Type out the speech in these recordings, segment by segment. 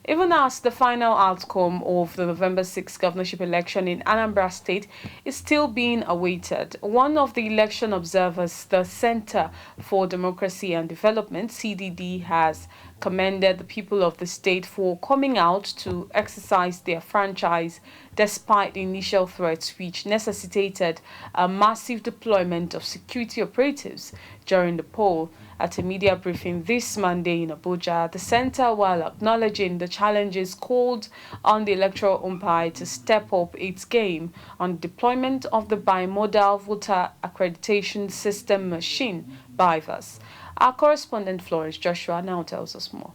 Even as the final outcome of the November 6 governorship election in Anambra State is still being awaited, one of the election observers, the Center for Democracy and Development (CDD), has commended the people of the state for coming out to exercise their franchise despite the initial threats which necessitated a massive deployment of security operatives during the poll. At a media briefing this Monday in Abuja, the center, while acknowledging the challenges, called on the electoral umpire to step up its game on deployment of the bimodal voter accreditation system machine, BIVAS. Our correspondent Florence Joshua now tells us more.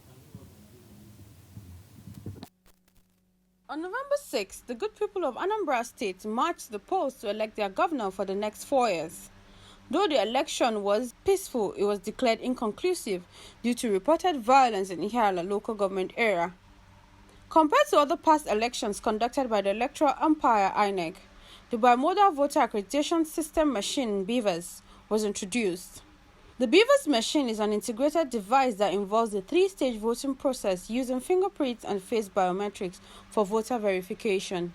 On November 6, the good people of Anambra State marched to the polls to elect their governor for the next 4 years. Though the election was peaceful, it was declared inconclusive due to reported violence in Ihiala local government area. Compared to other past elections conducted by the electoral umpire INEC, the bimodal voter accreditation system machine BIVAS was introduced. The BIVAS machine is an integrated device that involves a 3-stage voting process using fingerprints and face biometrics for voter verification.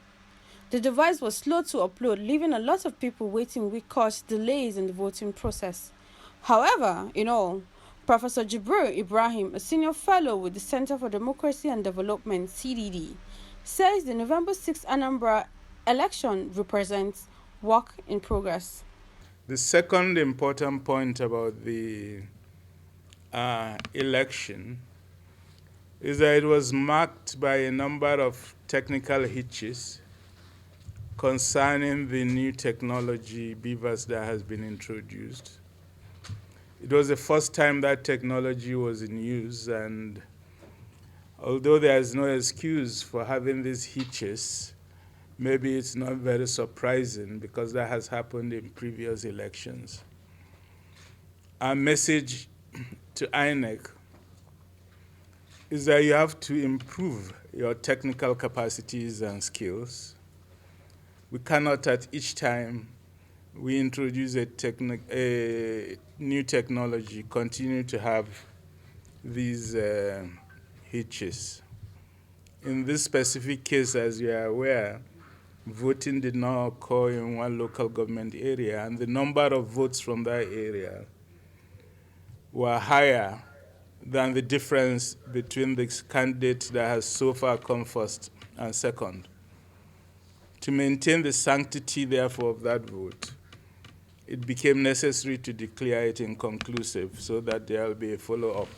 The device was slow to upload, leaving a lot of people waiting, which caused delays in the voting process. However, in all, Professor Jibril Ibrahim, a senior fellow with the Center for Democracy and Development (CDD), says the November 6 Anambra election represents work in progress. The second important point about the election is that it was marked by a number of technical hitches concerning the new technology BIVAS that has been introduced. It was the first time that technology was in use, and although there is no excuse for having these hitches, maybe it's not very surprising because that has happened in previous elections. Our message to INEC is that you have to improve your technical capacities and skills. We cannot at each time we introduce a new technology continue to have these hitches. In this specific case, as you are aware, voting did not occur in one local government area, and the number of votes from that area were higher than the difference between the candidate that has so far come first and second. To maintain the sanctity, therefore, of that vote, it became necessary to declare it inconclusive so that there will be a follow-up.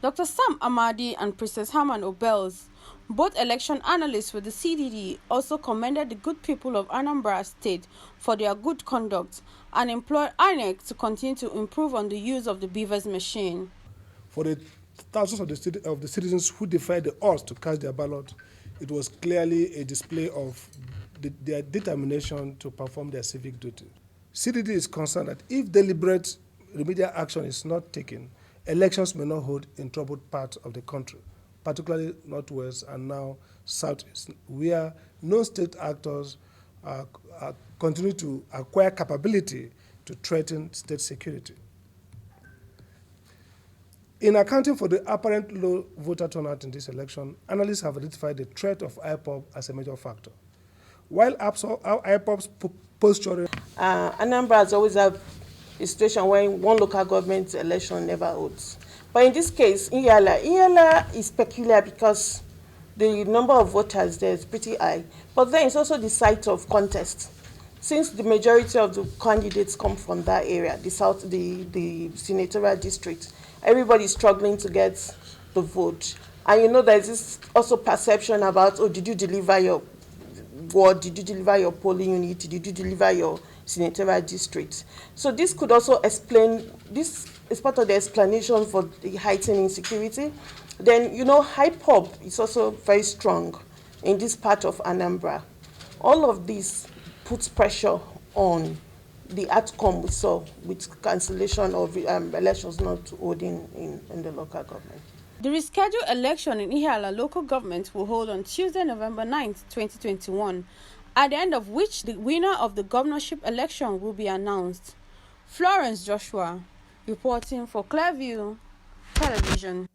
Dr. Sam Amadi and Princess Herman Obels, both election analysts with the CDD, also commended the good people of Anambra State for their good conduct and implored INEC to continue to improve on the use of the BIVAS machine. For the thousands of the citizens who defied the odds to cast their ballot, it was clearly a display of their determination to perform their civic duty. CDD is concerned that if deliberate remedial action is not taken, elections may not hold in troubled parts of the country, particularly Northwest and now Southeast, where non-state actors continue to acquire capability to threaten state security. In accounting for the apparent low voter turnout in this election, analysts have identified the threat of IPOB as a major factor. While IPOB's posturing... Anambra has always had a situation where one local government election never holds. But in this case, Ihiala is peculiar because the number of voters there is pretty high. But then it's also the site of contest. Since the majority of the candidates come from that area, the senatorial district, everybody is struggling to get the vote. And you know there's this also perception about, oh, did you deliver your ward, did you deliver your polling unit, did you deliver your senatorial district? So this could also explain, this is part of the explanation for the heightened insecurity. Then, you know, IPOB is also very strong in this part of Anambra. All of this puts pressure on the outcome we saw with cancellation of elections not holding in the local government. The rescheduled election in Ihiala local government will hold on Tuesday, November 9th, 2021, at the end of which the winner of the governorship election will be announced. Florence Joshua, reporting for Clearview Television.